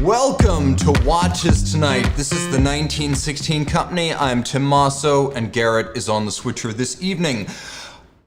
Welcome to Watches Tonight. This is the 1916 Company. I'm Tim Mosso, and Garrett is on the switcher this evening.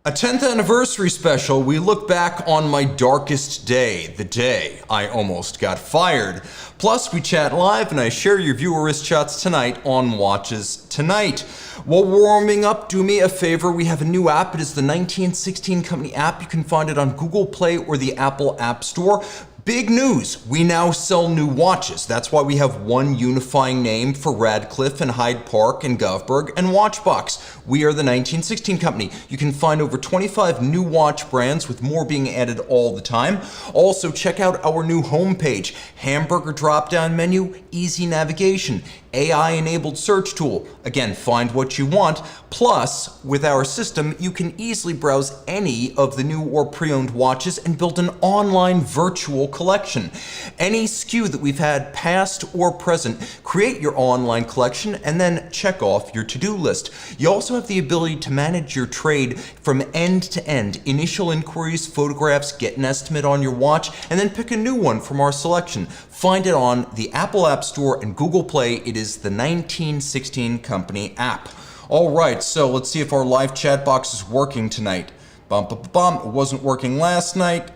A 10th anniversary special, we look back on my darkest day, the day I almost got fired. Plus, we chat live and I share your viewer wrist shots tonight on Watches Tonight. While warming up, do me a favor, we have a new app. It is the 1916 Company app. You can find it on Google Play or the Apple App Store. Big news, we now sell new watches. That's why we have one unifying name for Radcliffe and Hyde Park and Govberg and WatchBox. We are the 1916 Company. You can find over 25 new watch brands with more being added all the time. Also, check out our new homepage, hamburger drop-down menu, easy navigation, AI-enabled search tool. Again, find what you want. Plus, with our system, you can easily browse any of the new or pre-owned watches and build an online virtual collection. Any SKU that we've had past or present, create your online collection and then check off your to-do list. You also have the ability to manage your trade from end to end. Initial inquiries, photographs, get an estimate on your watch, and then pick a new one from our selection. Find it on the Apple App Store and Google Play. It is the 1916 Company app. All right, so let's see if our live chat box is working tonight. It wasn't working last night,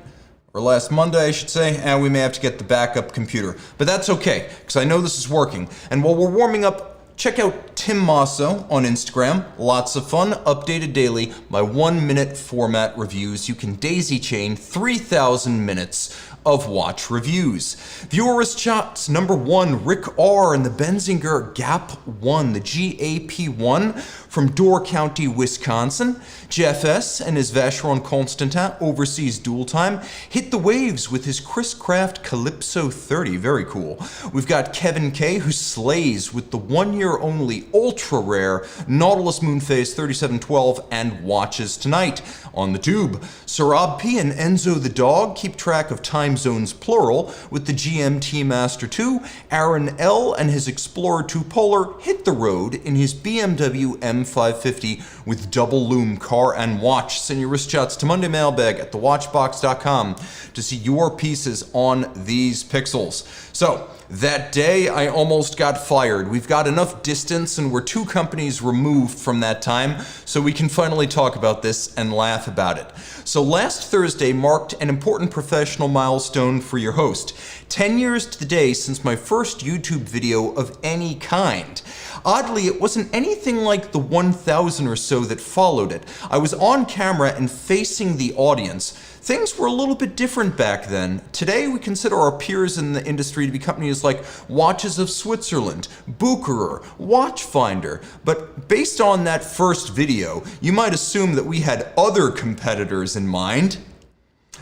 or last Monday, I should say, and we may have to get the backup computer. But that's okay, because I know this is working. And while we're warming up, check out Tim Mosso on Instagram. Lots of fun, updated daily. My 1-minute format reviews. You can daisy chain 3,000 minutes of watch reviews. Viewer wrist shots, number 1, Rick R. and the Benzinger Gap 1, the GAP1 from Door County, Wisconsin. Jeff S. and his Vacheron Constantin overseas dual time hit the waves with his Chris Craft Calypso 30. Very cool. We've got Kevin K. who slays with the 1-year only ultra rare Nautilus Moonphase 3712 and Watches Tonight on the tube. Sarab P. and Enzo the Dog keep track of time zones plural with the GMT Master 2. Aaron L. and his Explorer 2 Polar hit the road in his BMW M550 with double loom car and watch. Send your wrist shots to Monday Mailbag at thewatchbox.com to see your pieces on these pixels. So, that day I almost got fired. We've got enough distance and we're 2 companies removed from that time, so we can finally talk about this and laugh about it. So last Thursday marked an important professional milestone for your host. 10 years to the day since my first YouTube video of any kind. Oddly, it wasn't anything like the 1,000 or so that followed it. I was on camera and facing the audience. Things were a little bit different back then. Today, we consider our peers in the industry to be companies like Watches of Switzerland, Bucherer, Watchfinder. But based on that first video, you might assume that we had other competitors in mind,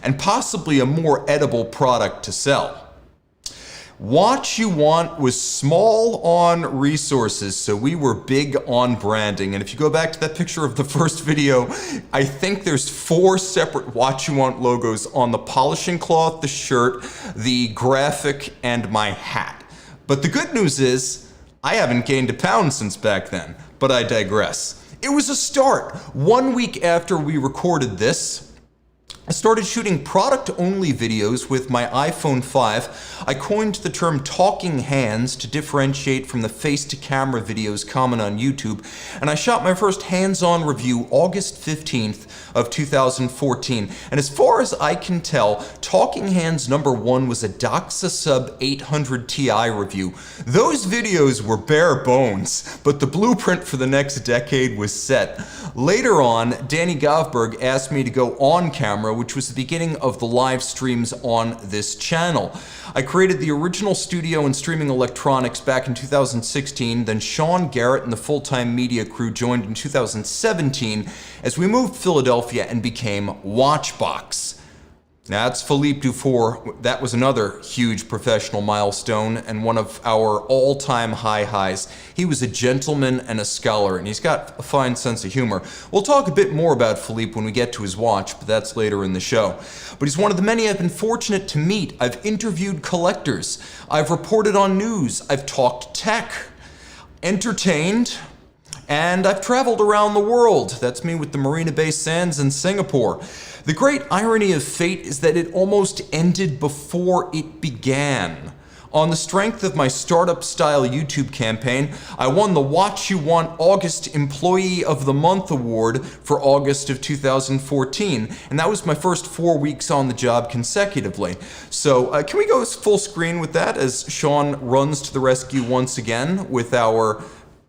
and possibly a more edible product to sell. Watch You Want was small on resources, so we were big on branding. And if you go back to that picture of the first video, I think there's 4 separate Watch You Want logos on the polishing cloth, the shirt, the graphic, and my hat. But the good news is, I haven't gained a pound since back then, but I digress. It was a start. 1 week after we recorded this, I started shooting product-only videos with my iPhone 5. I coined the term talking hands to differentiate from the face-to-camera videos common on YouTube, and I shot my first hands-on review August 15th of 2014. And as far as I can tell, Talking Hands number 1 was a Doxa Sub 800 Ti review. Those videos were bare bones, but the blueprint for the next decade was set. Later on, Danny Govberg asked me to go on camera, which was the beginning of the live streams on this channel. I created the original studio and streaming electronics back in 2016, then Sean Garrett and the full-time media crew joined in 2017 as we moved to Philadelphia and became WatchBox. Now that's Philippe Dufour. That was another huge professional milestone and one of our all-time highs. He was a gentleman and a scholar, and he's got a fine sense of humor. We'll talk a bit more about Philippe when we get to his watch, but that's later in the show. But he's one of the many I've been fortunate to meet. I've interviewed collectors. I've reported on news. I've talked tech, entertained, and I've traveled around the world. That's me with the Marina Bay Sands in Singapore. The great irony of fate is that it almost ended before it began. On the strength of my startup-style YouTube campaign, I won the Watch You Want August Employee of the Month award for August of 2014, and that was my first 4 weeks on the job consecutively. So can we go full screen with that as Sean runs to the rescue once again with our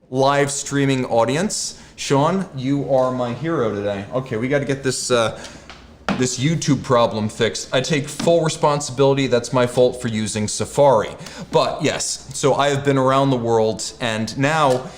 live streaming audience? Sean, you are my hero today. Okay, we got to get this this YouTube problem fixed. I take full responsibility. That's my fault for using Safari. But yes, so I have been around the world, and now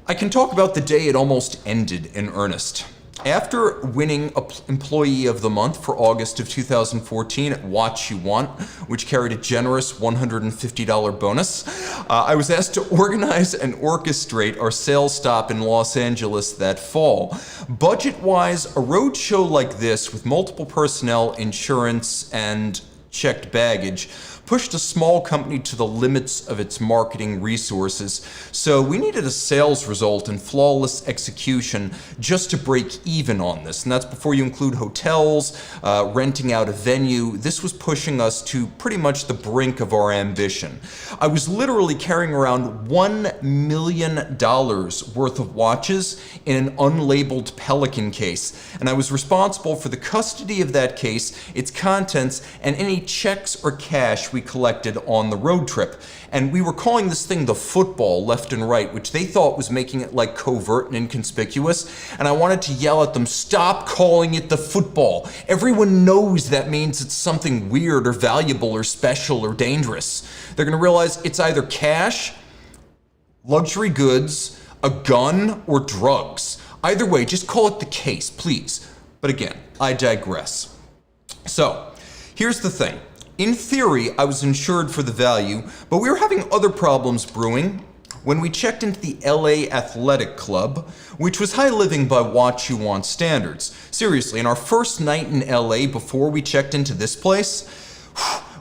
I can talk about the day it almost ended in earnest. After winning Employee of the Month for August of 2014 at Watch You Want, which carried a generous $150 bonus, I was asked to organize and orchestrate our sales stop in Los Angeles that fall. Budget-wise, a roadshow like this with multiple personnel, insurance, and checked baggage pushed a small company to the limits of its marketing resources. So we needed a sales result and flawless execution just to break even on this. And that's before you include hotels, renting out a venue. This was pushing us to pretty much the brink of our ambition. I was literally carrying around $1 million worth of watches in an unlabeled Pelican case. And I was responsible for the custody of that case, its contents, and any checks or cash we collected on the road trip. And we were calling this thing the football left and right, which they thought was making it like covert and inconspicuous. And I wanted to yell at them, stop calling it the football. Everyone knows that means it's something weird or valuable or special or dangerous. They're gonna realize it's either cash, luxury goods, a gun, or drugs. Either way, just call it the case, please. But again, I digress. So, here's the thing. In theory, I was insured for the value, but we were having other problems brewing when we checked into the LA Athletic Club, which was high living by Watch You Want standards. Seriously, in our first night in LA before we checked into this place,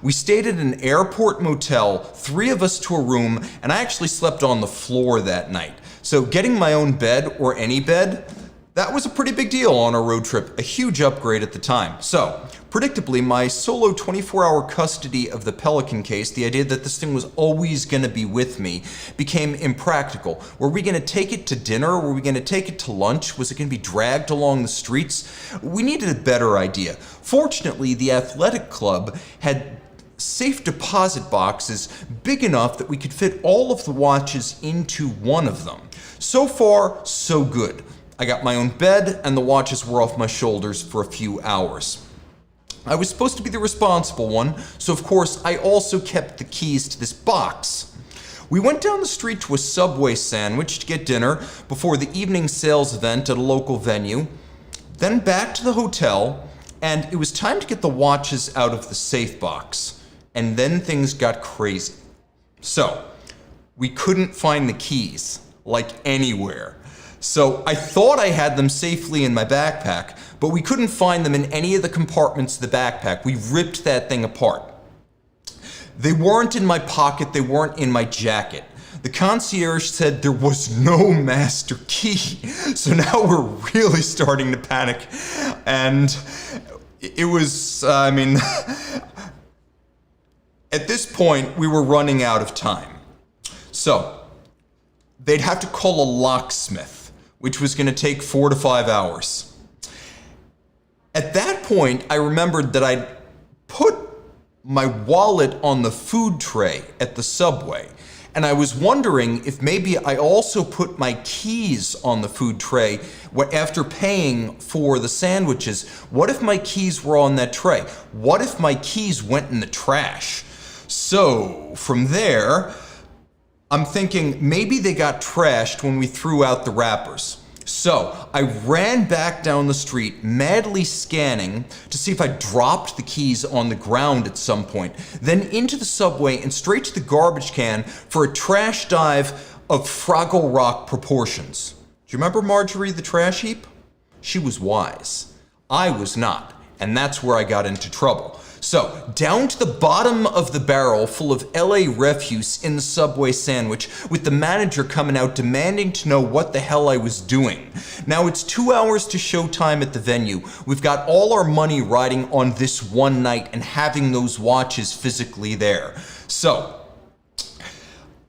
we stayed at an airport motel, 3 of us to a room, and I actually slept on the floor that night. So getting my own bed, or any bed, that was a pretty big deal on our road trip, a huge upgrade at the time. So, predictably, my solo 24-hour custody of the Pelican case, the idea that this thing was always going to be with me, became impractical. Were we going to take it to dinner? Were we going to take it to lunch? Was it going to be dragged along the streets? We needed a better idea. Fortunately, the athletic club had safe deposit boxes big enough that we could fit all of the watches into one of them. So far, so good. I got my own bed, and the watches were off my shoulders for a few hours. I was supposed to be the responsible one, so of course I also kept the keys to this box. We went down the street to a Subway sandwich to get dinner before the evening sales event at a local venue, then back to the hotel, and it was time to get the watches out of the safe box. And then things got crazy. So, we couldn't find the keys, like anywhere. So I thought I had them safely in my backpack, but we couldn't find them in any of the compartments of the backpack. We ripped that thing apart. They weren't in my pocket, they weren't in my jacket. The concierge said there was no master key. So now we're really starting to panic. And it was, at this point, we were running out of time. So they'd have to call a locksmith, which was going to take 4 to 5 hours. At that point, I remembered that I'd put my wallet on the food tray at the Subway, and I was wondering if maybe I also put my keys on the food tray after paying for the sandwiches. What if my keys were on that tray? What if my keys went in the trash? So, from there, I'm thinking maybe they got trashed when we threw out the wrappers. So I ran back down the street, madly scanning to see if I dropped the keys on the ground at some point, then into the Subway and straight to the garbage can for a trash dive of Fraggle Rock proportions. Do you remember Marjorie the trash heap? She was wise. I was not, and that's where I got into trouble. So, down to the bottom of the barrel full of LA refuse in the Subway sandwich, with the manager coming out demanding to know what the hell I was doing. Now it's 2 hours to showtime at the venue. We've got all our money riding on this one night and having those watches physically there. So,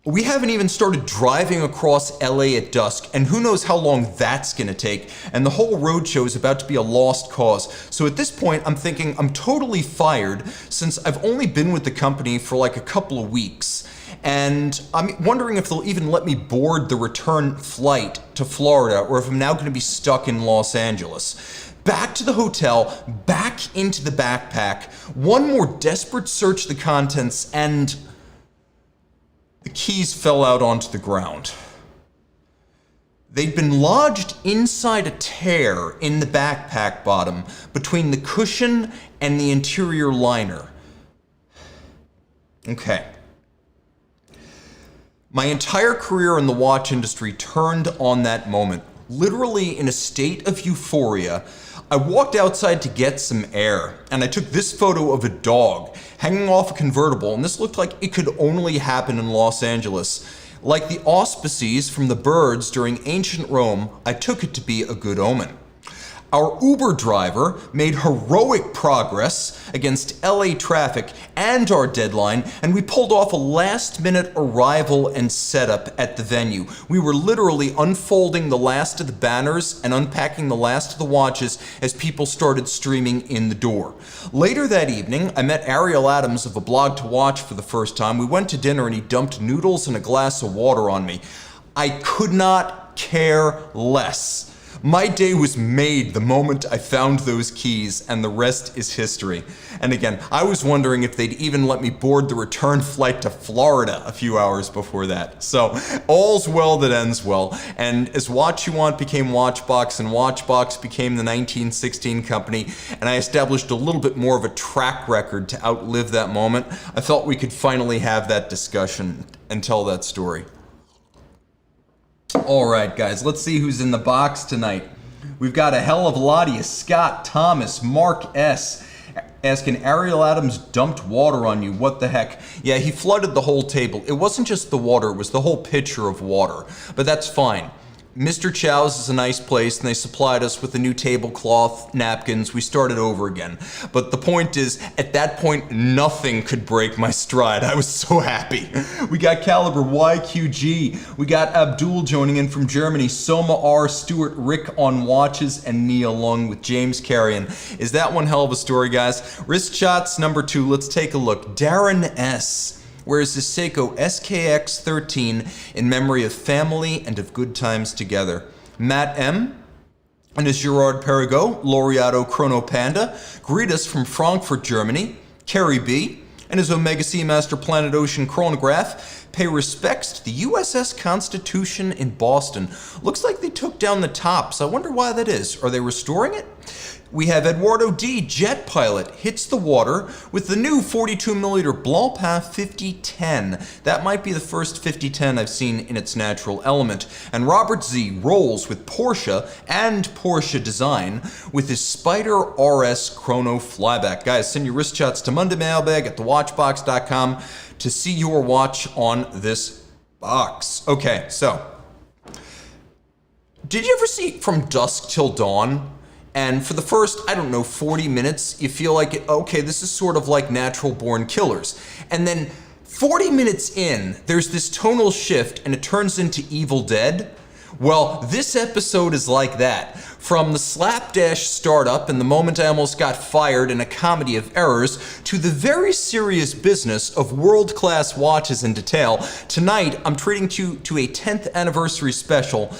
We haven't even started driving across LA at dusk, and who knows how long that's gonna take, and the whole roadshow is about to be a lost cause. So at this point, I'm thinking I'm totally fired since I've only been with the company for like a couple of weeks. And I'm wondering if they'll even let me board the return flight to Florida, or if I'm now gonna be stuck in Los Angeles. Back to the hotel, back into the backpack, one more desperate search of the contents, and the keys fell out onto the ground. They'd been lodged inside a tear in the backpack bottom between the cushion and the interior liner. Okay. My entire career in the watch industry turned on that moment. Literally in a state of euphoria, I walked outside to get some air, and I took this photo of a dog hanging off a convertible, and this looked like it could only happen in Los Angeles. Like the auspices from the birds during ancient Rome, I took it to be a good omen. Our Uber driver made heroic progress against LA traffic and our deadline, and we pulled off a last-minute arrival and setup at the venue. We were literally unfolding the last of the banners and unpacking the last of the watches as people started streaming in the door. Later that evening, I met Ariel Adams of A Blog to Watch for the first time. We went to dinner and he dumped noodles and a glass of water on me. I could not care less. My day was made the moment I found those keys, and the rest is history. And again, I was wondering if they'd even let me board the return flight to Florida a few hours before that. So, all's well that ends well. And as Watch You Want became WatchBox, and WatchBox became the 1916 company, and I established a little bit more of a track record to outlive that moment, I felt we could finally have that discussion and tell that story. Alright guys, let's see who's in the box tonight. We've got a hell of a lot of you. Scott Thomas, Mark S. asking, Ariel Adams dumped water on you, what the heck? Yeah, he flooded the whole table. It wasn't just the water, it was the whole pitcher of water. But that's fine. Mr. Chow's is a nice place, and they supplied us with a new tablecloth, napkins. We started over again. But the point is, at that point, nothing could break my stride. I was so happy. We got Caliber YQG. We got Abdul joining in from Germany. Soma R, Stuart Rick on watches, and Neil Lung with James Carrion. Is that one hell of a story, guys? Wrist shots number 2. Let's take a look. Darren S. wears his Seiko SKX13 in memory of family and of good times together. Matt M. and his Gerard Perregaux Laureato Chrono Panda greet us from Frankfurt, Germany. Kerry B. and his Omega Seamaster Planet Ocean chronograph pay respects to the USS Constitution in Boston. Looks like they took down the tops. I wonder why that is. Are they restoring it? We have Eduardo D, jet pilot, hits the water with the new 42mm Blancpain 5010. That might be the first 5010 I've seen in its natural element. And Robert Z rolls with Porsche and Porsche design with his Spider RS Chrono flyback. Guys, send your wrist shots to MondayMailbag at thewatchbox.com to see your watch on this box. Okay, so did you ever see From Dusk Till Dawn? And for the first, I don't know, 40 minutes, you feel like, okay, this is sort of like Natural Born Killers. And then 40 minutes in, there's this tonal shift and it turns into Evil Dead. Well, this episode is like that. From the slapdash startup and the moment I almost got fired in a comedy of errors to the very serious business of world-class watches in detail, tonight I'm treating you to a 10th anniversary special.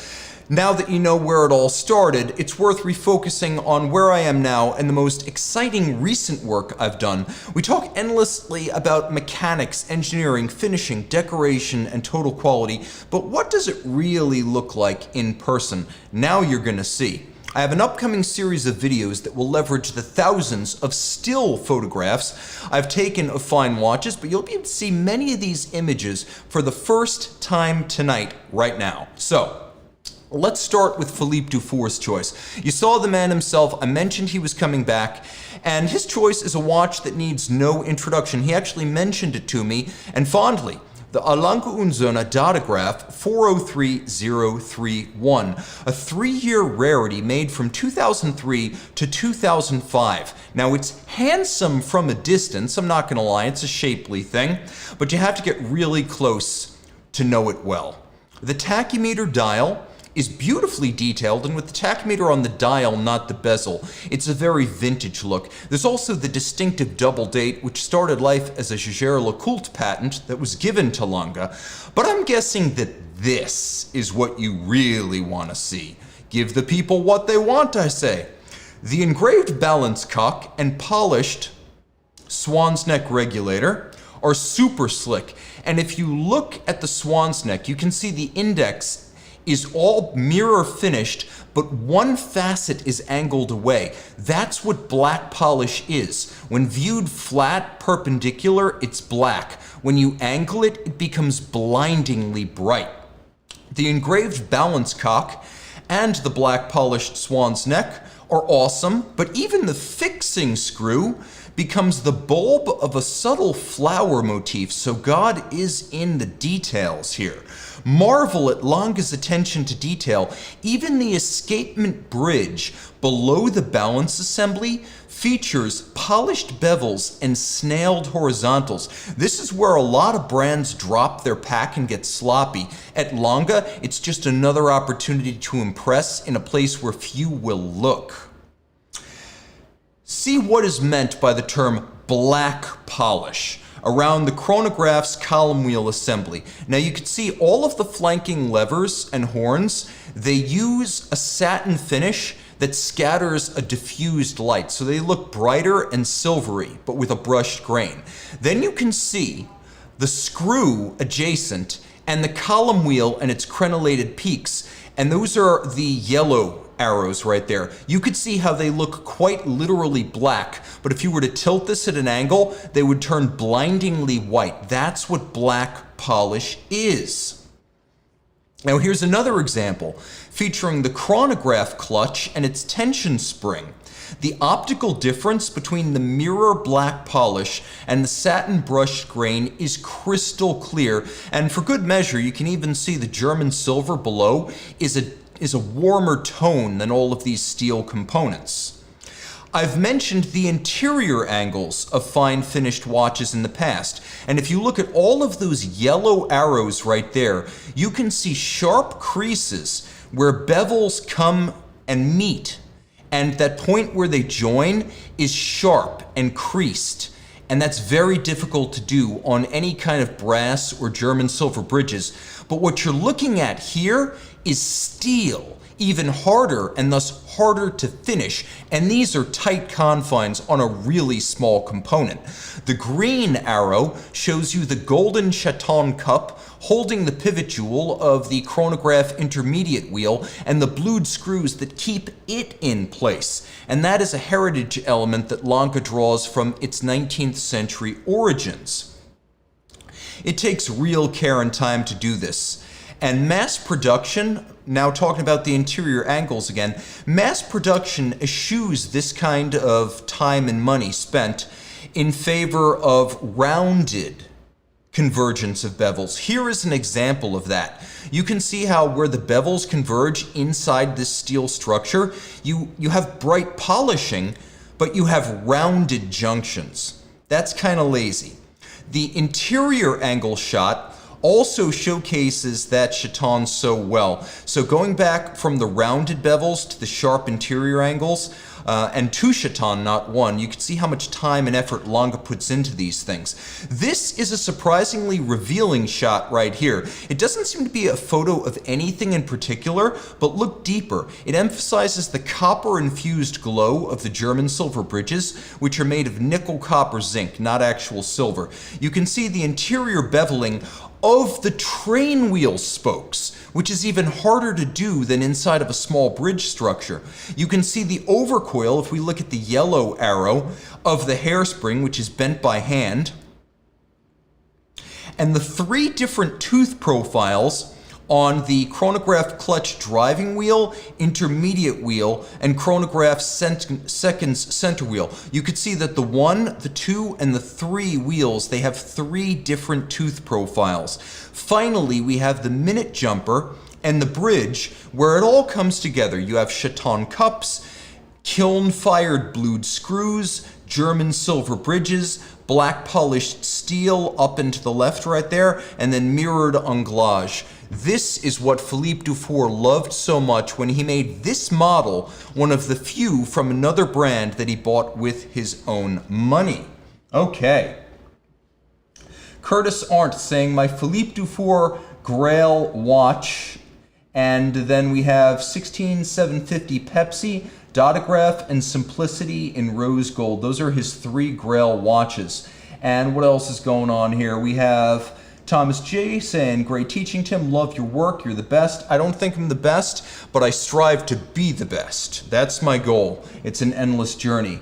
Now that you know where it all started, it's worth refocusing on where I am now and the most exciting recent work I've done. We talk endlessly about mechanics, engineering, finishing, decoration, and total quality, but what does it really look like in person? Now you're gonna see. I have an upcoming series of videos that will leverage the thousands of still photographs I've taken of fine watches, but you'll be able to see many of these images for the first time tonight, right now. So, let's start with Philippe Dufour's choice. You saw the man himself. I mentioned he was coming back, and his choice is a watch that needs no introduction. He actually mentioned it to me, and fondly. The Lange Datograph 403031, a 3-year rarity made from 2003 to 2005. Now it's handsome from a distance, I'm not gonna lie, it's a shapely thing, but you have to get really close to know it well. The tachymeter dial is beautifully detailed, and with the tachymeter on the dial, not the bezel, it's a very vintage look. There's also the distinctive double date, which started life as a Jaeger-LeCoultre patent that was given to Lange, but I'm guessing that this is what you really want to see. Give the people what they want, I say. The engraved balance cock and polished swan's neck regulator are super slick, and if you look at the swan's neck, you can see the index is all mirror finished, but one facet is angled away. That's what black polish is. When viewed flat, perpendicular, it's black. When you angle it, it becomes blindingly bright. The engraved balance cock and the black polished swan's neck are awesome, but even the fixing screw becomes the bulb of a subtle flower motif, so God is in the details here. Marvel at Lange's attention to detail. Even the escapement bridge below the balance assembly features polished bevels and snailed horizontals. This is where a lot of brands drop their pack and get sloppy. At Lange, it's just another opportunity to impress in a place where few will look. See what is meant by the term black polish around the chronograph's column wheel assembly. Now you can see all of the flanking levers and horns, they use a satin finish that scatters a diffused light, so they look brighter and silvery, but with a brushed grain. Then you can see the screw adjacent and the column wheel and its crenellated peaks, and those are the yellow arrows right there. You could see how they look quite literally black, but if you were to tilt this at an angle, they would turn blindingly white. That's what black polish is. Now here's another example featuring the chronograph clutch and its tension spring. The optical difference between the mirror black polish and the satin brushed grain is crystal clear, and for good measure, you can even see the German silver below is a warmer tone than all of these steel components. I've mentioned the interior angles of fine finished watches in the past, and if you look at all of those yellow arrows right there, you can see sharp creases where bevels come and meet, and that point where they join is sharp and creased, and that's very difficult to do on any kind of brass or German silver bridges. But what you're looking at here is steel, even harder and thus harder to finish, and these are tight confines on a really small component. The green arrow shows you the golden chaton cup holding the pivot jewel of the chronograph intermediate wheel and the blued screws that keep it in place, and that is a heritage element that Lange draws from its 19th century origins. It takes real care and time to do this. And mass production, now talking about the interior angles again, mass production eschews this kind of time and money spent in favor of rounded convergence of bevels. Here is an example of that. You can see how where the bevels converge inside this steel structure, you have bright polishing, but you have rounded junctions. That's kind of lazy. The interior angle shot also showcases that chaton so well. So going back from the rounded bevels to the sharp interior angles, and two chaton, not one, you can see how much time and effort Lange puts into these things. This is a surprisingly revealing shot right here. It doesn't seem to be a photo of anything in particular, but look deeper. It emphasizes the copper-infused glow of the German silver bridges, which are made of nickel copper zinc, not actual silver. You can see the interior beveling of the train wheel spokes, which is even harder to do than inside of a small bridge structure. You can see the overcoil, if we look at the yellow arrow, of the hairspring, which is bent by hand. And the three different tooth profiles on the chronograph clutch driving wheel, intermediate wheel, and chronograph seconds center wheel. You could see that the 1, the 2, and the 3 wheels, they have 3 different tooth profiles. Finally, we have the minute jumper and the bridge, where it all comes together. You have chaton cups, kiln-fired blued screws, German silver bridges, black polished steel up and to the left right there, and then mirrored anglage. This is what Philippe Dufour loved so much when he made this model one of the few from another brand that he bought with his own money. Okay. Curtis Arndt saying, my Philippe Dufour Grail watch. And then we have 16750 Pepsi, Datograph, and Simplicity in rose gold. Those are his 3 Grail watches. And what else is going on here? We have Thomas J. saying, great teaching, Tim. Love your work. You're the best. I don't think I'm the best, but I strive to be the best. That's my goal. It's an endless journey.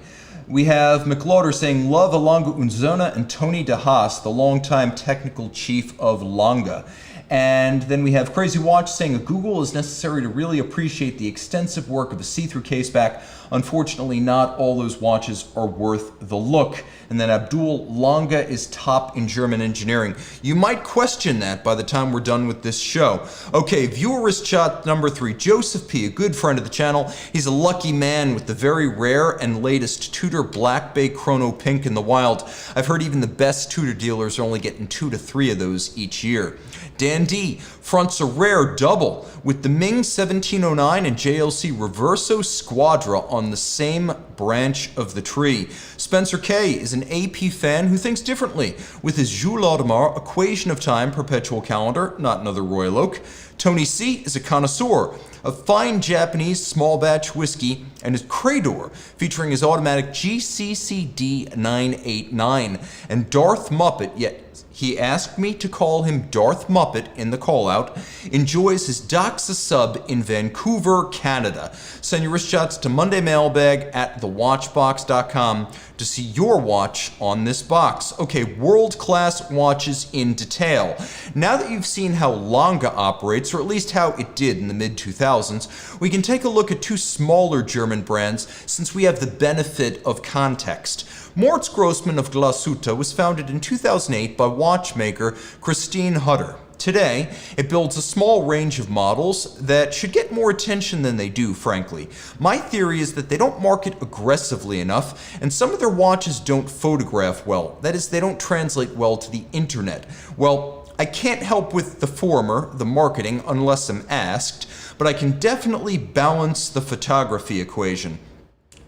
We have McLauder saying, love a Lange und Söhne, and Tony De Haas, the longtime technical chief of Lange. And then we have Crazy Watch saying, a Google is necessary to really appreciate the extensive work of a see-through caseback. Unfortunately, not all those watches are worth the look. And then Abdul, Lange is top in German engineering. You might question that by the time we're done with this show. Okay, viewerist shot number 3, Joseph P., a good friend of the channel. He's a lucky man with the very rare and latest Tudor Black Bay Chrono Pink in the wild. I've heard even the best Tudor dealers are only getting 2 to 3 of those each year. Dan D. fronts a rare double with the Ming 1709 and JLC Reverso Squadra on the same branch of the tree. Spencer K. is an AP fan who thinks differently with his Jules Audemars Equation of Time perpetual calendar, not another Royal Oak. Tony C. is a connoisseur of fine Japanese small batch whiskey and his Crador featuring his automatic GCCD 989. And Darth Muppet, yet he asked me to call him Darth Muppet in the call-out, enjoys his Doxa sub in Vancouver, Canada. Send your wrist shots to Monday Mailbag at thewatchbox.com to see your watch on this box. Okay, world-class watches in detail. Now that you've seen how Lange operates, or at least how it did in the mid-2000s, we can take a look at 2 smaller German brands since we have the benefit of context. Moritz Grossman of Glashütte was founded in 2008 by watchmaker Christine Hutter. Today, it builds a small range of models that should get more attention than they do, frankly. My theory is that they don't market aggressively enough, and some of their watches don't photograph well. That is, they don't translate well to the internet. Well, I can't help with the former, the marketing, unless I'm asked, but I can definitely balance the photography equation.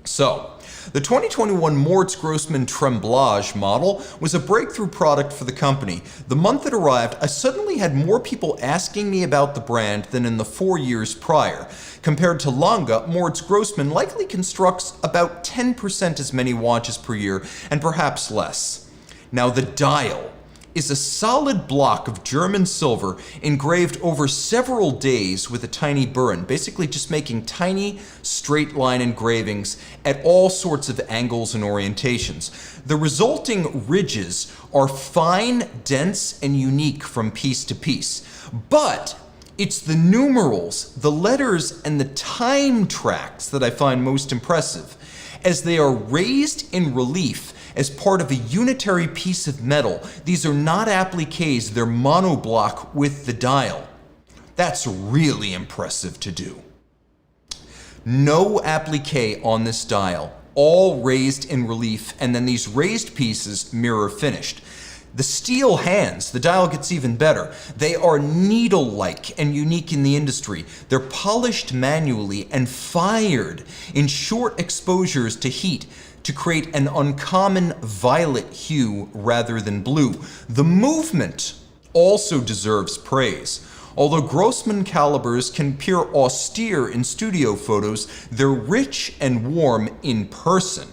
So, the 2021 Moritz Grossman Tremblage model was a breakthrough product for the company. The month it arrived, I suddenly had more people asking me about the brand than in the 4 years prior. Compared to Lange, Moritz Grossman likely constructs about 10% as many watches per year, and perhaps less. Now the dial is a solid block of German silver engraved over several days with a tiny burin, basically just making tiny straight line engravings at all sorts of angles and orientations. The resulting ridges are fine, dense, and unique from piece to piece. But it's the numerals, the letters, and the time tracks that I find most impressive, as they are raised in relief as part of a unitary piece of metal. These are not appliques, they're monoblock with the dial. That's really impressive to do. No applique on this dial, all raised in relief, and then these raised pieces mirror finished. The steel hands, the dial gets even better. They are needle-like and unique in the industry. They're polished manually and fired in short exposures to heat to create an uncommon violet hue rather than blue. The movement also deserves praise. Although Grossman calibers can appear austere in studio photos, they're rich and warm in person.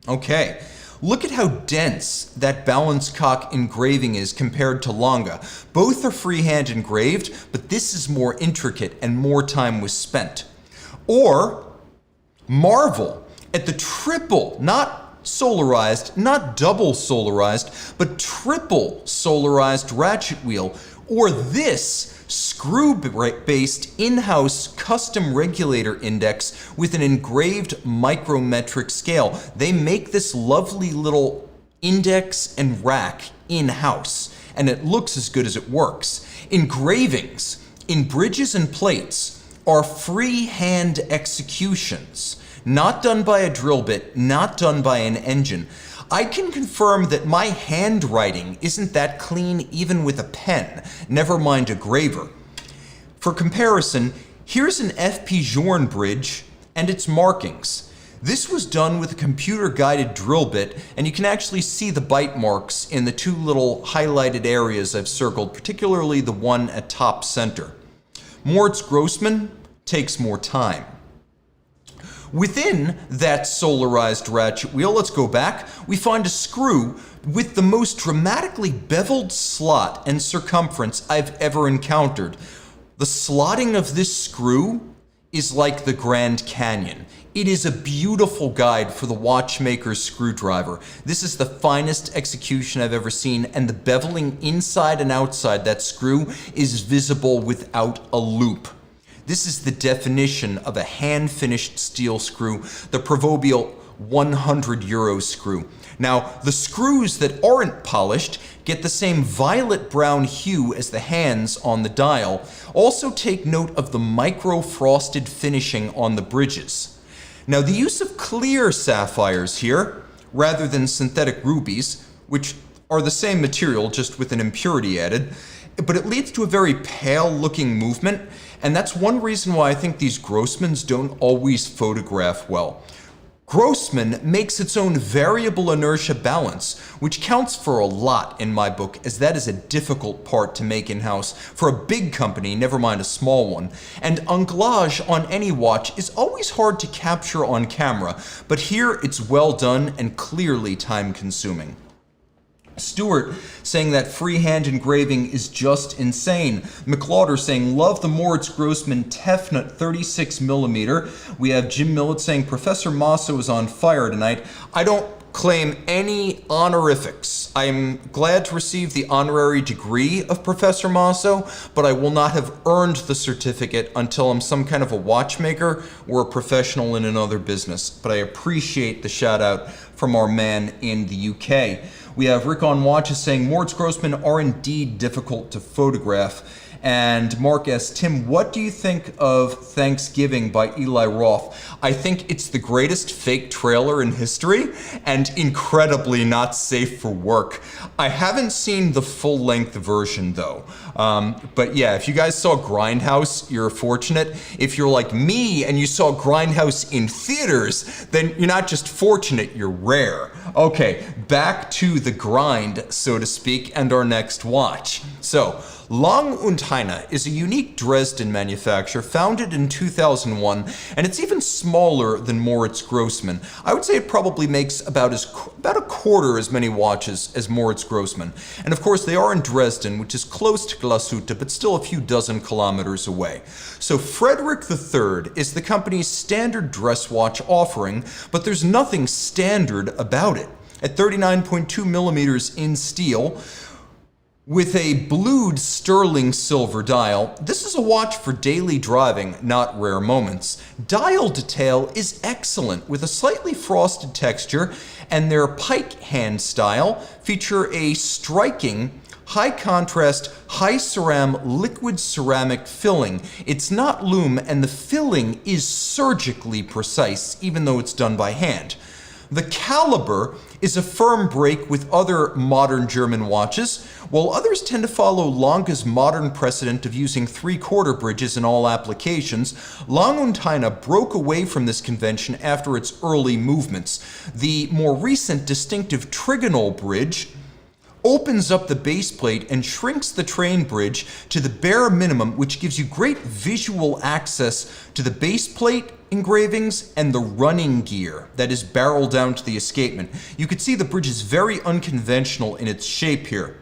Okay. Look at how dense that balance cock engraving is compared to Lange. Both are freehand engraved, but this is more intricate and more time was spent. Or marvel at the triple, not solarized, not double solarized, but triple solarized ratchet wheel, or this screw-based in-house custom regulator index with an engraved micrometric scale. They make this lovely little index and rack in-house, and it looks as good as it works. Engravings in bridges and plates are freehand executions, not done by a drill bit, not done by an engine. I can confirm that my handwriting isn't that clean even with a pen, never mind a graver. For comparison, here's an F.P. Journe bridge and its markings. This was done with a computer-guided drill bit, and you can actually see the bite marks in the two little highlighted areas I've circled, particularly the one at top center. Moritz Grossman takes more time. Within that solarized ratchet wheel, let's go back, we find a screw with the most dramatically beveled slot and circumference I've ever encountered. The slotting of this screw is like the Grand Canyon. It is a beautiful guide for the watchmaker's screwdriver. This is the finest execution I've ever seen, and the beveling inside and outside that screw is visible without a loop. This is the definition of a hand-finished steel screw, the proverbial €100 screw. Now, the screws that aren't polished get the same violet-brown hue as the hands on the dial. Also take note of the micro-frosted finishing on the bridges. Now, the use of clear sapphires here, rather than synthetic rubies, which are the same material just with an impurity added, but it leads to a very pale-looking movement, and that's one reason why I think these Grossmans don't always photograph well. Grossman makes its own variable inertia balance, which counts for a lot in my book, as that is a difficult part to make in-house for a big company, never mind a small one. And anglage on any watch is always hard to capture on camera, but here it's well done and clearly time-consuming. Stuart saying that freehand engraving is just insane. McLauder saying, love the Moritz Grossman Tefnut 36mm. We have Jim Millett saying, Professor Mosso is on fire tonight. I don't claim any honorifics. I am glad to receive the honorary degree of Professor Mosso, but I will not have earned the certificate until I'm some kind of a watchmaker or a professional in another business. But I appreciate the shout out from our man in the UK. We have Rick on Watches saying, Moritz Grossman are indeed difficult to photograph. And Mark S. Tim, what do you think of Thanksgiving by Eli Roth? I think it's the greatest fake trailer in history and incredibly not safe for work. I haven't seen the full-length version though. But yeah, if you guys saw Grindhouse, you're fortunate. If you're like me and you saw Grindhouse in theaters, then you're not just fortunate, you're rare. Okay, back to the grind, so to speak, and our next watch. So, Lange Heyne is a unique Dresden manufacturer founded in 2001, and it's even smaller than Moritz Grossman. I would say it probably makes about a quarter as many watches as Moritz Grossman. And of course, they are in Dresden, which is close to Glashütte, but still a few dozen kilometers away. So Frederick III is the company's standard dress watch offering, but there's nothing standard about it. At 39.2 millimeters in steel, with a blued sterling silver dial, this is a watch for daily driving, not rare moments. Dial detail is excellent, with a slightly frosted texture, and their pike hand style feature a striking high contrast, high ceram liquid ceramic filling. It's not loom, and the filling is surgically precise, even though it's done by hand. The caliber is a firm break with other modern German watches, while others tend to follow Lange's modern precedent of using 3/4 bridges in all applications. Lange Heyne broke away from this convention after its early movements. The more recent distinctive trigonal bridge opens up the base plate and shrinks the train bridge to the bare minimum, which gives you great visual access to the base plate engravings and the running gear that is barreled down to the escapement. You can see the bridge is very unconventional in its shape here.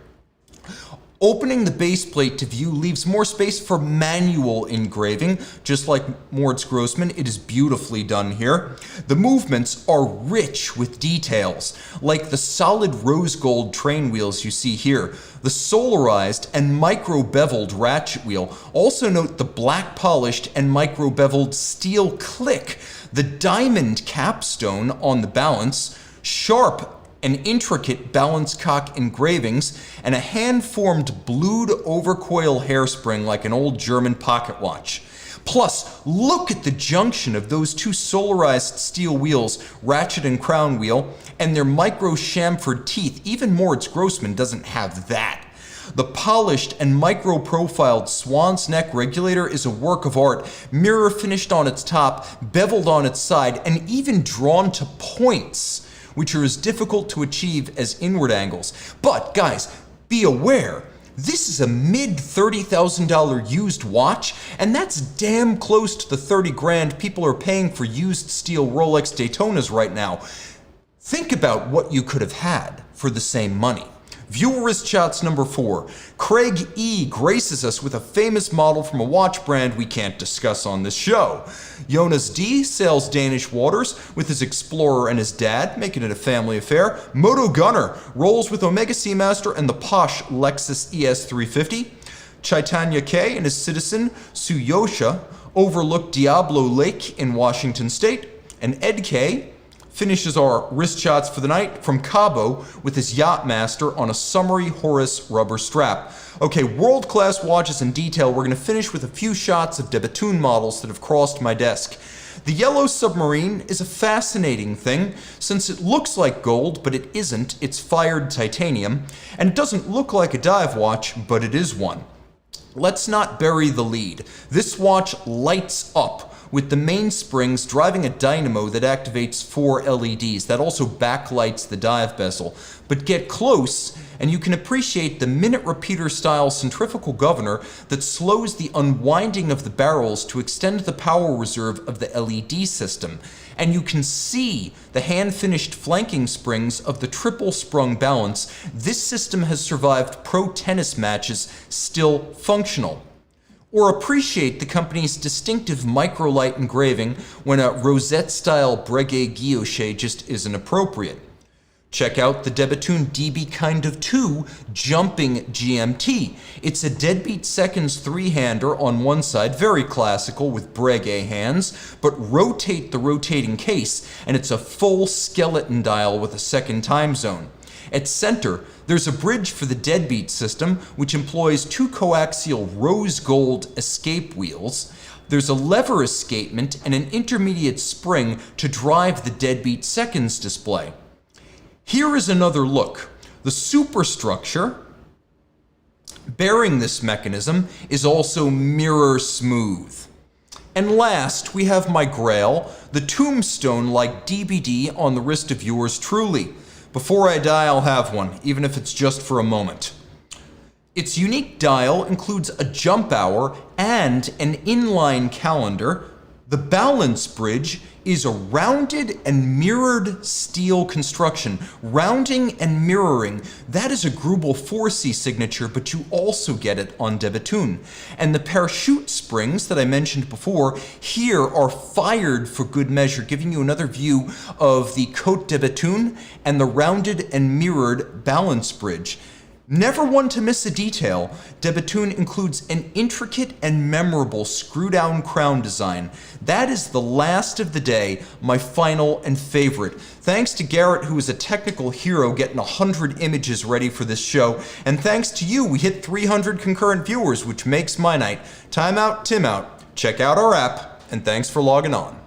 Opening the base plate to view leaves more space for manual engraving. Just like Moritz Grossman, it is beautifully done here. The movements are rich with details, like the solid rose gold train wheels you see here, the solarized and micro-beveled ratchet wheel. Also note the black polished and micro-beveled steel click, the diamond capstone on the balance, sharp and intricate balance cock engravings, and a hand-formed blued overcoil hairspring like an old German pocket watch. Plus, look at the junction of those two solarized steel wheels, ratchet and crown wheel, and their micro chamfered teeth. Even Moritz Grossman doesn't have that. The polished and micro-profiled swan's neck regulator is a work of art, mirror finished on its top, beveled on its side, and even drawn to points, which are as difficult to achieve as inward angles. But guys, be aware, this is a mid-$30,000 used watch, and that's damn close to the 30 grand people are paying for used steel Rolex Daytonas right now. Think about what you could have had for the same money. Viewer wrist shots number 4. Craig E. graces us with a famous model from a watch brand we can't discuss on this show. Jonas D. sails Danish waters with his Explorer and his dad, making it a family affair. Moto Gunner rolls with Omega Seamaster and the posh Lexus ES350. Chaitanya K. and his citizen Suyosha overlook Diablo Lake in Washington State. And Ed K. finishes our wrist shots for the night from Cabo with his Yachtmaster on a summery Horus rubber strap. Okay, world-class watches in detail. We're going to finish with a few shots of de Bethune models that have crossed my desk. The yellow submarine is a fascinating thing since it looks like gold, but it isn't. It's fired titanium, and it doesn't look like a dive watch, but it is one. Let's not bury the lead. This watch lights up with the mainsprings driving a dynamo that activates 4 LEDs. That also backlights the dive bezel. But get close, and you can appreciate the minute repeater style centrifugal governor that slows the unwinding of the barrels to extend the power reserve of the LED system. And you can see the hand-finished flanking springs of the triple sprung balance. This system has survived pro tennis matches, still functional. Or appreciate the company's distinctive microlight engraving when a rosette-style Breguet guilloche just isn't appropriate. Check out the de Bethune DB Kind of 2 Jumping GMT. It's a deadbeat seconds 3-hander on one side, very classical with Breguet hands, but rotate the rotating case, and it's a full skeleton dial with a second time zone. At center, there's a bridge for the deadbeat system, which employs 2 coaxial rose gold escape wheels. There's a lever escapement and an intermediate spring to drive the deadbeat seconds display. Here is another look. The superstructure bearing this mechanism is also mirror smooth. And last, we have my grail, the tombstone-like DVD on the wrist of yours truly. Before I die, I'll have one, even if it's just for a moment. Its unique dial includes a jump hour and an inline calendar. The balance bridge is a rounded and mirrored steel construction. Rounding and mirroring, that is a Grubel 4C signature, but you also get it on de Bethune. And the parachute springs that I mentioned before here are fired for good measure, giving you another view of the Côte de Bethune and the rounded and mirrored balance bridge. Never one to miss a detail, de Bethune includes an intricate and memorable screw-down crown design. That is the last of the day, my final and favorite. Thanks to Garrett, who is a technical hero getting 100 images ready for this show, and thanks to you, we hit 300 concurrent viewers, which makes my night. Time out, Tim out. Check out our app, and thanks for logging on.